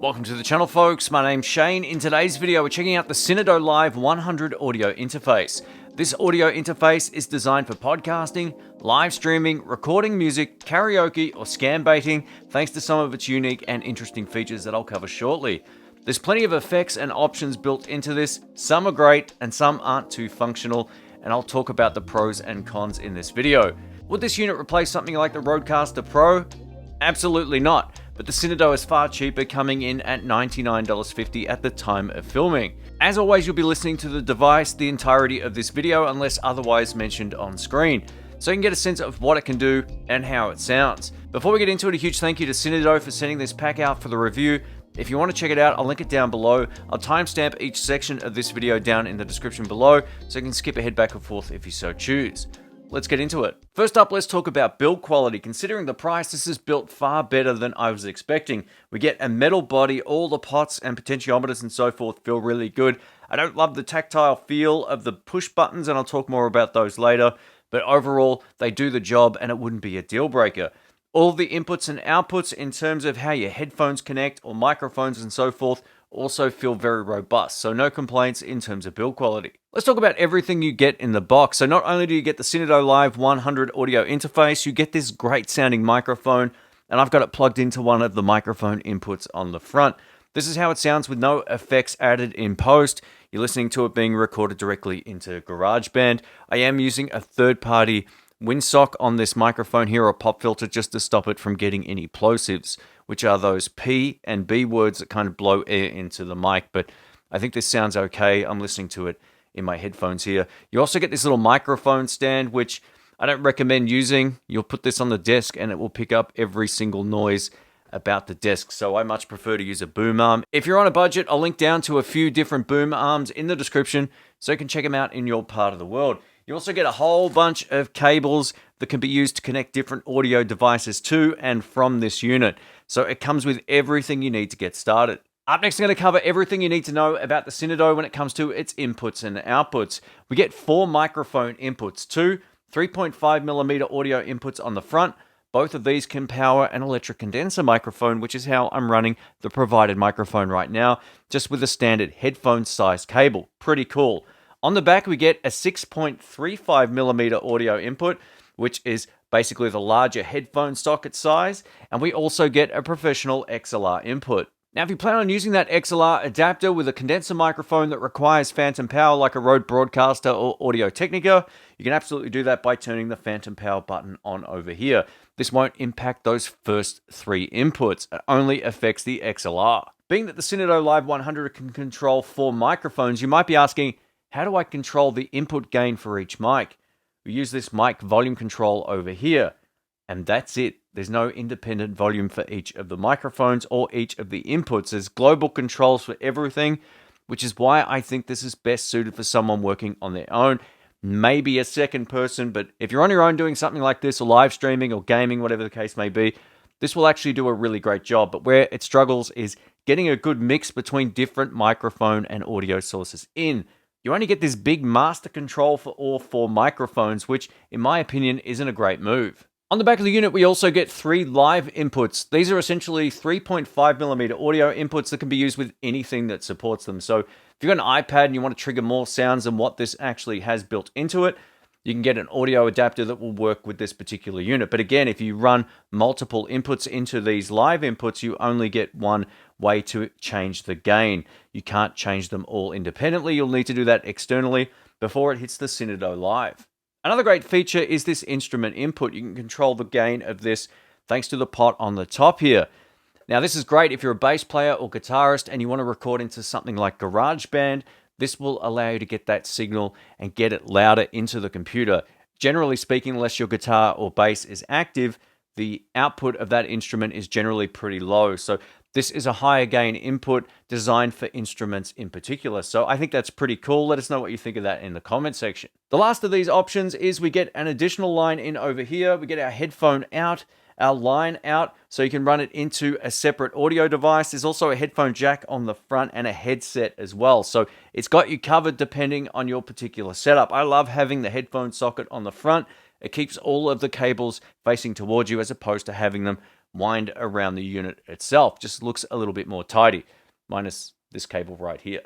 Welcome to the channel, folks. My name's Shane. In today's video, we're checking out the Synido Live 100 audio interface. This audio interface is designed for podcasting, live streaming, recording music, karaoke, or scam baiting, thanks to some of its unique and interesting features that I'll cover shortly. There's plenty of effects and options built into this. Some are great and some aren't too functional, and I'll talk about the pros and cons in this video. Would this unit replace something like the Rodecaster Pro? Absolutely not, but the Synido is far cheaper, coming in at $99.50 at the time of filming. As always, you'll be listening to the device the entirety of this video unless otherwise mentioned on screen, so you can get a sense of what it can do and how it sounds. Before we get into it, a huge thank you to Synido for sending this pack out for the review. If you want to check it out, I'll link it down below. I'll timestamp each section of this video down in the description below, so you can skip ahead back and forth if you so choose. Let's get into it. First up, let's talk about build quality. Considering the price, this is built far better than I was expecting. We get a metal body, all the pots and potentiometers and so forth feel really good. I don't love the tactile feel of the push buttons, and I'll talk more about those later, but overall, they do the job and it wouldn't be a deal breaker. All the inputs and outputs in terms of how your headphones connect or microphones and so forth also feel very robust, so no complaints in terms of build quality. Let's talk about everything you get in the box. So not only do you get the Synido Live 100 audio interface, you get this great sounding microphone, and I've got it plugged into one of the microphone inputs on the front. This is how it sounds with no effects added in post. You're listening to it being recorded directly into GarageBand. I am using a third-party windsock on this microphone here, or pop filter, just to stop it from getting any plosives, which are those P and B words that kind of blow air into the mic. But I think this sounds okay. I'm listening to it in my headphones here. You also get this little microphone stand, which I don't recommend using. You'll put this on the desk and it will pick up every single noise about the desk, so I much prefer to use a boom arm. If you're on a budget, I'll link down to a few different boom arms in the description, so you can check them out in your part of the world. You also get a whole bunch of cables that can be used to connect different audio devices to and from this unit. So it comes with everything you need to get started. Up next, I'm going to cover everything you need to know about the Synido when it comes to its inputs and outputs. We get 4 microphone inputs, 2 3.5mm audio inputs on the front. Both of these can power an electric condenser microphone, which is how I'm running the provided microphone right now, just with a standard headphone size cable. Pretty cool. On the back, we get a 6.35mm audio input, which is basically the larger headphone socket size, and we also get a professional XLR input. Now, if you plan on using that XLR adapter with a condenser microphone that requires phantom power like a Rode Broadcaster or Audio Technica, you can absolutely do that by turning the phantom power button on over here. This won't impact those first 3 inputs. It only affects the XLR. Being that the Synido Live 100 can control 4 microphones, you might be asking, how do I control the input gain for each mic? We use this mic volume control over here, and that's it. There's no independent volume for each of the microphones or each of the inputs. There's global controls for everything, which is why I think this is best suited for someone working on their own, maybe a second person, but if you're on your own doing something like this, or live streaming or gaming, whatever the case may be, this will actually do a really great job. But where it struggles is getting a good mix between different microphone and audio sources in. You only get this big master control for all 4 microphones, which, in my opinion, isn't a great move. On the back of the unit, we also get 3 live inputs. These are essentially 3.5mm audio inputs that can be used with anything that supports them. So if you've got an iPad and you want to trigger more sounds than what this actually has built into it, you can get an audio adapter that will work with this particular unit. But again, if you run multiple inputs into these live inputs, you only get one way to change the gain. You can't change them all independently. You'll need to do that externally before it hits the Synido Live. Another great feature is this instrument input. You can control the gain of this thanks to the pot on the top here. Now, this is great if you're a bass player or guitarist and you want to record into something like GarageBand. This will allow you to get that signal and get it louder into the computer. Generally speaking, unless your guitar or bass is active, the output of that instrument is generally pretty low. So this is a higher gain input designed for instruments in particular. So I think that's pretty cool. Let us know what you think of that in the comment section. The last of these options is we get an additional line in over here. We get our headphone out, our line out, so you can run it into a separate audio device. There's also a headphone jack on the front and a headset as well. So it's got you covered depending on your particular setup. I love having the headphone socket on the front. It keeps all of the cables facing towards you as opposed to having them wind around the unit itself. Just looks a little bit more tidy, minus this cable right here.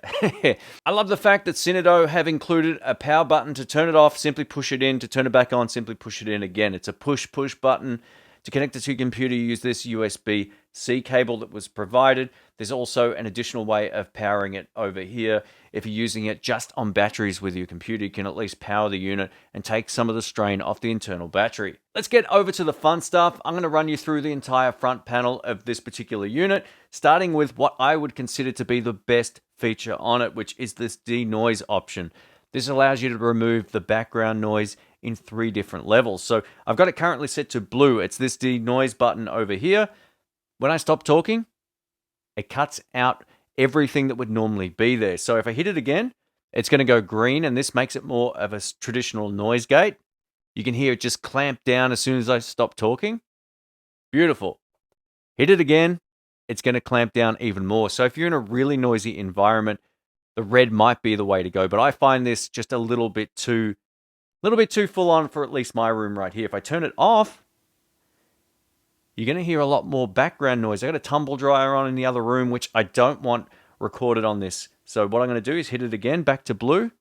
I love the fact that Synido have included a power button. To turn it off, simply push it in. To turn it back on, simply push it in again. It's a push button. To connect it to your computer, you use this USB-C cable that was provided. There's also an additional way of powering it over here. If you're using it just on batteries with your computer, you can at least power the unit and take some of the strain off the internal battery. Let's get over to the fun stuff. I'm going to run you through the entire front panel of this particular unit, starting with what I would consider to be the best feature on it, which is this denoise option. This allows you to remove the background noise in 3 different levels. So I've got it currently set to blue. It's this denoise button over here. When I stop talking, it cuts out everything that would normally be there. So if I hit it again, it's going to go green, and this makes it more of a traditional noise gate. You can hear it just clamp down as soon as I stop talking. Beautiful. Hit it again, it's going to clamp down even more. So if you're in a really noisy environment, the red might be the way to go, but I find this just a little bit too full on for at least my room right here. If I turn it off, you're going to hear a lot more background noise. I got a tumble dryer on in the other room, which I don't want recorded on this. So what I'm going to do is hit it again, back to blue.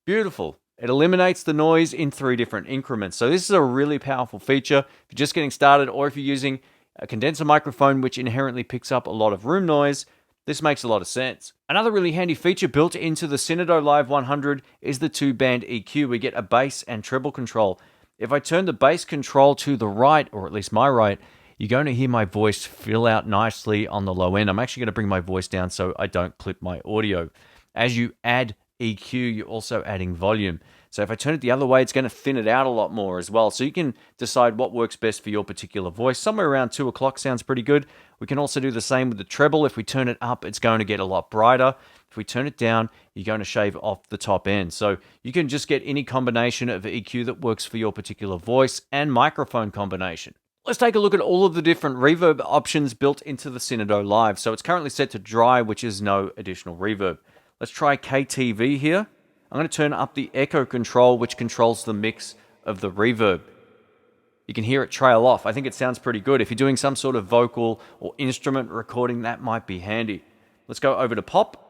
Beautiful. It eliminates the noise in 3 different increments. So this is a really powerful feature. If you're just getting started, or if you're using a condenser microphone, which inherently picks up a lot of room noise, this makes a lot of sense. Another really handy feature built into the Synido Live 100 is the 2-band EQ. We get a bass and treble control. If I turn the bass control to the right, or at least my right, you're going to hear my voice fill out nicely on the low end. I'm actually going to bring my voice down so I don't clip my audio. As you add EQ, you're also adding volume. So if I turn it the other way, it's going to thin it out a lot more as well. So you can decide what works best for your particular voice. Somewhere around 2 o'clock sounds pretty good. We can also do the same with the treble. If we turn it up, it's going to get a lot brighter. If we turn it down, you're going to shave off the top end. So you can just get any combination of EQ that works for your particular voice and microphone combination. Let's take a look at all of the different reverb options built into the Synido Live. So it's currently set to dry, which is no additional reverb. Let's try KTV here. I'm going to turn up the echo control, which controls the mix of the reverb. You can hear it trail off. I think it sounds pretty good. If you're doing some sort of vocal or instrument recording, that might be handy. Let's go over to pop.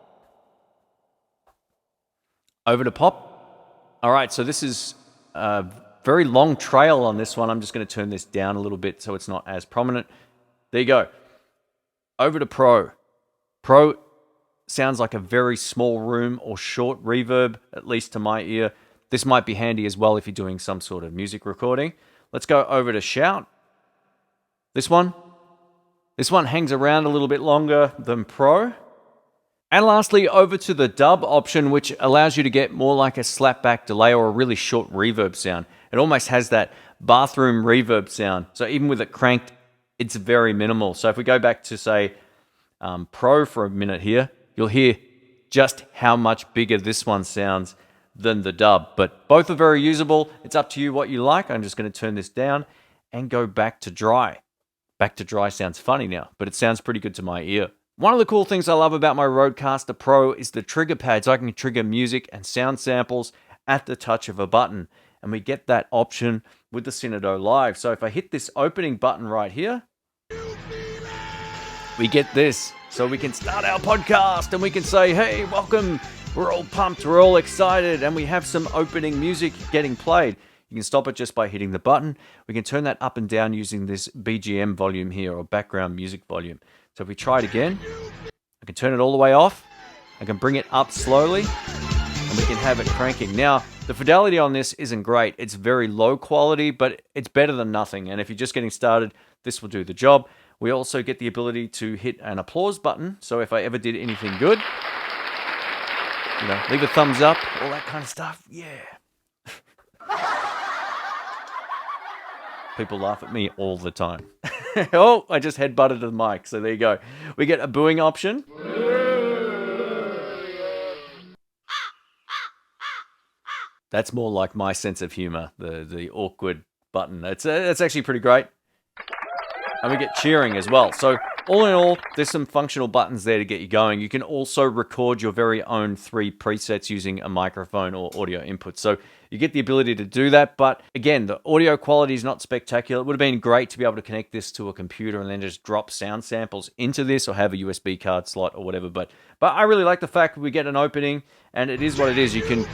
Over to pop. All right, so this is a very long trail on this one. I'm just going to turn this down a little bit so it's not as prominent. There you go. Over to Pro. Pro sounds like a very small room or short reverb, at least to my ear. This might be handy as well if you're doing some sort of music recording. Let's go over to Shout. This one hangs around a little bit longer than Pro. And lastly, over to the Dub option, which allows you to get more like a slapback delay or a really short reverb sound. It almost has that bathroom reverb sound. So even with it cranked, it's very minimal. So if we go back to, say, Pro for a minute here, you'll hear just how much bigger this one sounds than the Dub. But both are very usable. It's up to you what you like. I'm just going to turn this down and go back to dry. Back to dry sounds funny now, but it sounds pretty good to my ear. One of the cool things I love about my Rodecaster Pro is the trigger pad. So I can trigger music and sound samples at the touch of a button. And we get that option with the Synido Live. So if I hit this opening button right here, we get this. So we can start our podcast and we can say, hey, welcome. We're all pumped. We're all excited. And we have some opening music getting played. You can stop it just by hitting the button. We can turn that up and down using this BGM volume here, or background music volume. So if we try it again, I can turn it all the way off. I can bring it up slowly and we can have it cranking. Now, the fidelity on this isn't great. It's very low quality, but it's better than nothing. And if you're just getting started, this will do the job. We also get the ability to hit an applause button. So if I ever did anything good, leave a thumbs up, all that kind of stuff. Yeah. People laugh at me all the time. Oh, I just headbutted the mic. So there you go. We get a booing option. That's more like my sense of humor, the awkward button. It's actually pretty great. And we get cheering as well. So all in all, there's some functional buttons there to get you going. You can also record your very own 3 presets using a microphone or audio input. So you get the ability to do that. But again, the audio quality is not spectacular. It would have been great to be able to connect this to a computer and then just drop sound samples into this or have a USB card slot or whatever. But I really like the fact that we get an opening, and it is what it is. You can,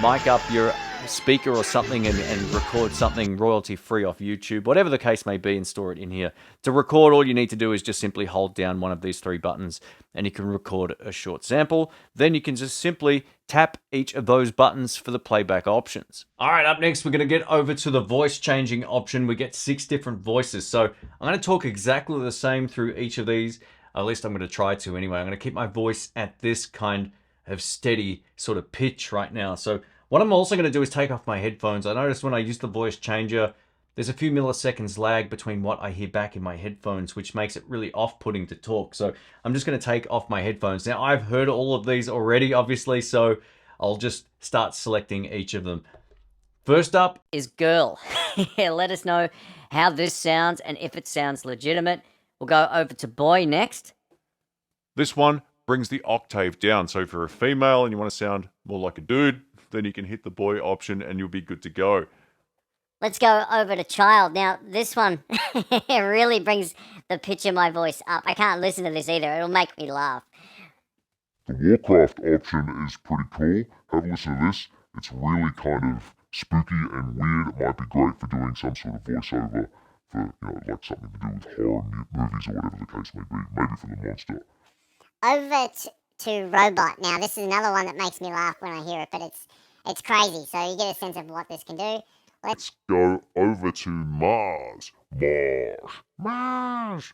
mic up your speaker or something and record something royalty free off YouTube, whatever the case may be, and store it in here. To record, all you need to do is just simply hold down one of these 3 buttons and you can record a short sample. Then you can just simply tap each of those buttons for the playback options. All right, up next, we're going to get over to the voice changing option. We get 6 different voices. So I'm going to talk exactly the same through each of these. At least I'm going to try to anyway. I'm going to keep my voice at this kind of steady sort of pitch right now. So what I'm also going to do is take off my headphones. I noticed when I use the voice changer, there's a few milliseconds lag between what I hear back in my headphones, which makes it really off-putting to talk. So I'm just going to take off my headphones. Now, I've heard all of these already, obviously, so I'll just start selecting each of them. First up is girl. Let us know how this sounds and if it sounds legitimate. We'll go over to boy next. This one brings the octave down. So if you're a female and you want to sound more like a dude, then you can hit the boy option and you'll be good to go. Let's go over to child. Now, this one really brings the pitch of my voice up. I can't listen to this either. It'll make me laugh. The Warcraft option is pretty cool. Have a listen to this. It's really kind of spooky and weird. It might be great for doing some sort of voiceover for, like something to do with horror movies or whatever the case may be. Maybe for the monster. Over to robot. Now, this is another one that makes me laugh when I hear it, but it's crazy. So you get a sense of what this can do. Let's go over to Mars. Mars.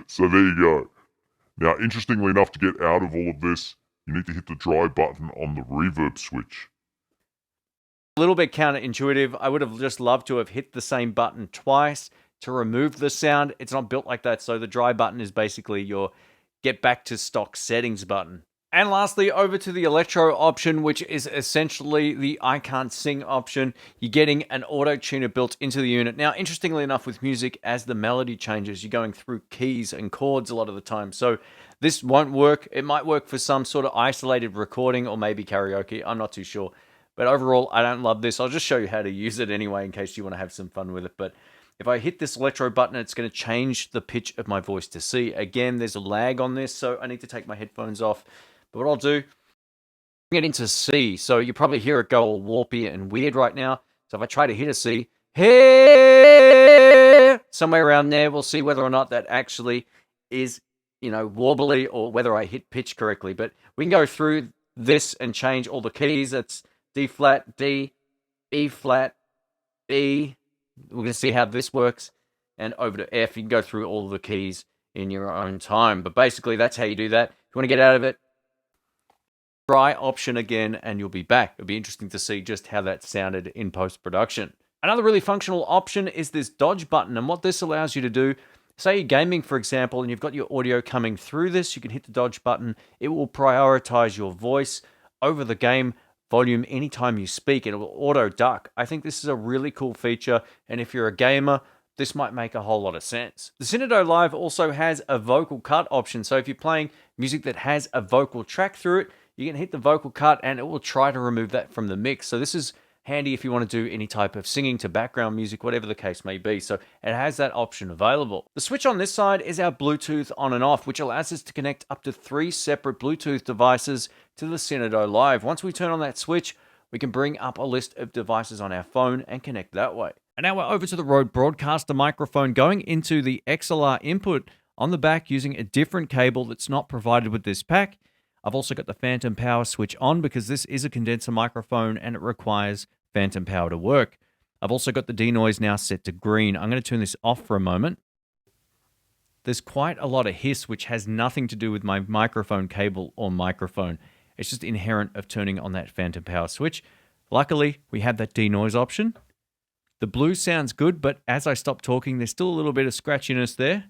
So there you go. Now, interestingly enough, to get out of all of this, you need to hit the dry button on the reverb switch. a little bit counterintuitive. I would have just loved to have hit the same button twice to remove the sound. It's not built like that, so the dry button is basically your get back to stock settings button. And lastly, over to the electro option, which is essentially the I can't sing option. You're getting an auto tuner built into the unit. Now, interestingly enough, with music, as the melody changes, you're going through keys and chords a lot of the time. So this won't work. It might work for some sort of isolated recording or maybe karaoke. I'm not too sure. But overall, I don't love this. I'll just show you how to use it anyway in case you want to have some fun with it. But if I hit this electro button, it's going to change the pitch of my voice to C. Again, there's a lag on this, so I need to take my headphones off. But what I'll do, bring it into C. So you probably hear it go all warpy and weird right now. So if I try to hit a C, hey, somewhere around there, we'll see whether or not that actually is, wobbly or whether I hit pitch correctly. But we can go through this and change all the keys. That's D flat, D, E flat, B. We're going to see how this works. And over to F, you can go through all the keys in your own time. But basically, that's how you do that. If you want to get out of it, try option again and you'll be back. It'll be interesting to see just how that sounded in post-production. Another really functional option is this dodge button, and what this allows you to do, say you're gaming, for example, and you've got your audio coming through this, you can hit the dodge button. It will prioritize your voice over the game volume anytime you speak. It will auto duck. I think this is a really cool feature, and if you're a gamer, this might make a whole lot of sense. The Synido Live also has a vocal cut option, so if you're playing music that has a vocal track through it, you can hit the vocal cut and it will try to remove that from the mix. So this is handy if you want to do any type of singing to background music, whatever the case may be. So it has that option available. The switch on this side is our Bluetooth on and off, which allows us to connect up to 3 separate Bluetooth devices to the Synido Live. Once we turn on that switch, we can bring up a list of devices on our phone and connect that way. And now we're over to the Rode Broadcaster microphone, going into the XLR input on the back using a different cable that's not provided with this pack. I've also got the phantom power switch on because this is a condenser microphone and it requires phantom power to work. I've also got the denoise now set to green. I'm going to turn this off for a moment. There's quite a lot of hiss, which has nothing to do with my microphone cable or microphone. It's just inherent of turning on that phantom power switch. Luckily, we have that denoise option. The blue sounds good, but as I stop talking, there's still a little bit of scratchiness there.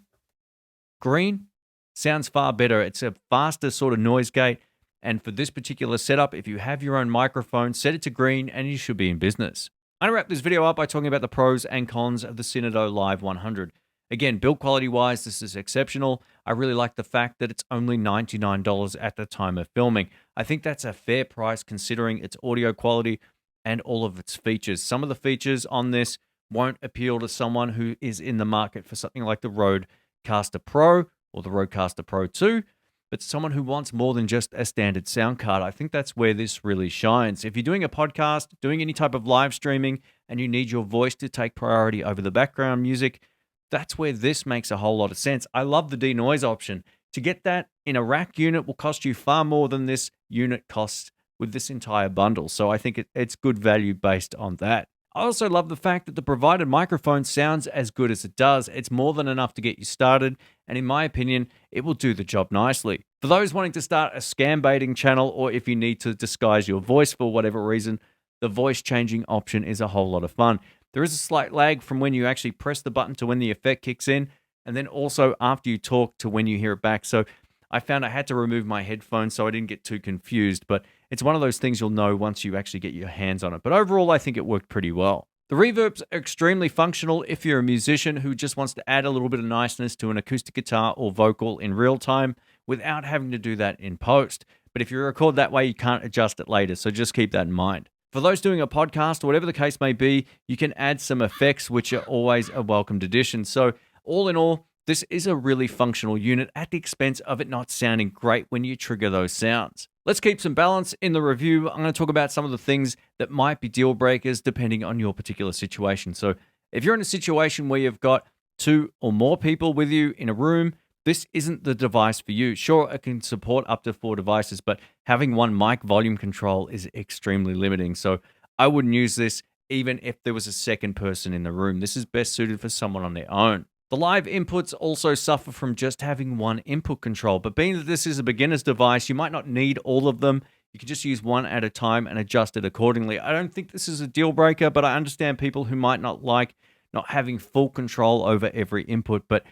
Green sounds far better. It's a faster sort of noise gate. And for this particular setup, if you have your own microphone, set it to green and you should be in business. I'm going to wrap this video up by talking about the pros and cons of the Synido Live 100. Again, build quality wise, this is exceptional. I really like the fact that it's only $99 at the time of filming. I think that's a fair price considering its audio quality and all of its features. Some of the features on this won't appeal to someone who is in the market for something like the Rodecaster Pro or the Rodecaster Pro 2, but someone who wants more than just a standard sound card. I think that's where this really shines. If you're doing a podcast, doing any type of live streaming, and you need your voice to take priority over the background music, that's where this makes a whole lot of sense. I love the denoise option. To get that in a rack unit will cost you far more than this unit costs with this entire bundle. So I think it's good value based on that. I also love the fact that the provided microphone sounds as good as it does. It's more than enough to get you started, and in my opinion, it will do the job nicely. For those wanting to start a scam baiting channel, or if you need to disguise your voice for whatever reason, the voice changing option is a whole lot of fun. There is a slight lag from when you actually press the button to when the effect kicks in, and then also after you talk to when you hear it back. So I found I had to remove my headphones so I didn't get too confused, but it's one of those things you'll know once you actually get your hands on it. But overall, I think it worked pretty well. The reverbs are extremely functional if you're a musician who just wants to add a little bit of niceness to an acoustic guitar or vocal in real time without having to do that in post. But if you record that way, you can't adjust it later, so just keep that in mind. For those doing a podcast or whatever the case may be, you can add some effects, which are always a welcomed addition. So all in all, this is a really functional unit at the expense of it not sounding great when you trigger those sounds. Let's keep some balance in the review. I'm going to talk about some of the things that might be deal breakers depending on your particular situation. So if you're in a situation where you've got 2 or more people with you in a room, this isn't the device for you. Sure, it can support up to 4 devices, but having one mic volume control is extremely limiting. So I wouldn't use this even if there was a second person in the room. This is best suited for someone on their own. The live inputs also suffer from just having one input control, but being that this is a beginner's device, you might not need all of them. You can just use one at a time and adjust it accordingly. I don't think this is a deal breaker, but I understand people who might not like not having full control over every input, but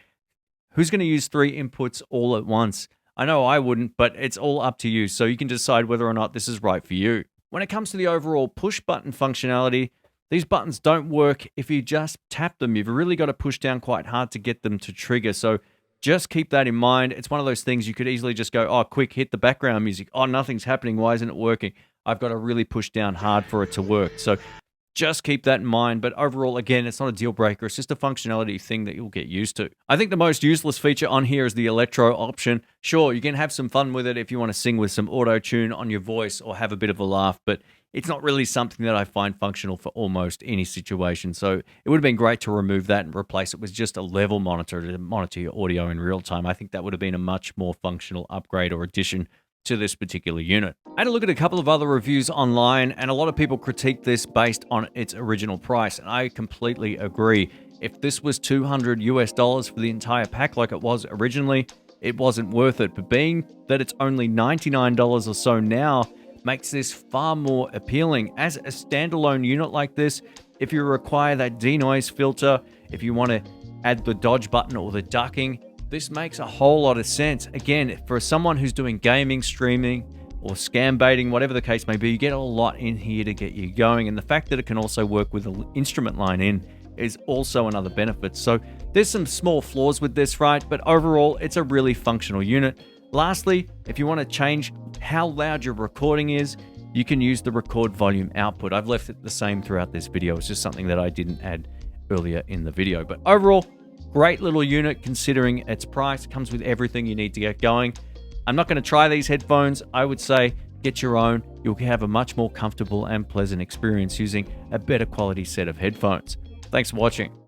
who's going to use 3 inputs all at once? I know I wouldn't, but it's all up to you, so you can decide whether or not this is right for you. When it comes to the overall push button functionality, these buttons don't work if you just tap them. You've really got to push down quite hard to get them to trigger. So just keep that in mind. It's one of those things you could easily just go, oh, quick, hit the background music. Oh, nothing's happening. Why isn't it working? I've got to really push down hard for it to work. So just keep that in mind. But overall, again, it's not a deal breaker. It's just a functionality thing that you'll get used to. I think the most useless feature on here is the electro option. Sure, you can have some fun with it if you want to sing with some auto-tune on your voice or have a bit of a laugh, but it's not really something that I find functional for almost any situation. So it would have been great to remove that and replace it with just a level monitor to monitor your audio in real time. I think that would have been a much more functional upgrade or addition to this particular unit. I had a look at a couple of other reviews online, and a lot of people critique this based on its original price, and I completely agree. If this was $200 for the entire pack like it was originally, it wasn't worth it. But being that it's only $99 or so now, makes this far more appealing. As a standalone unit like this, if you require that denoise filter, if you want to add the dodge button or the ducking, this makes a whole lot of sense. Again, for someone who's doing gaming, streaming, or scam baiting, whatever the case may be, you get a lot in here to get you going. And the fact that it can also work with an instrument line in is also another benefit. So there's some small flaws with this, right? But overall, it's a really functional unit. Lastly, if you want to change how loud your recording is, you can use the record volume output. I've left it the same throughout this video. It's just something that I didn't add earlier in the video. But overall, great little unit considering its price. It comes with everything you need to get going. I'm not going to try these headphones. I would say get your own. You'll have a much more comfortable and pleasant experience using a better quality set of headphones. Thanks for watching.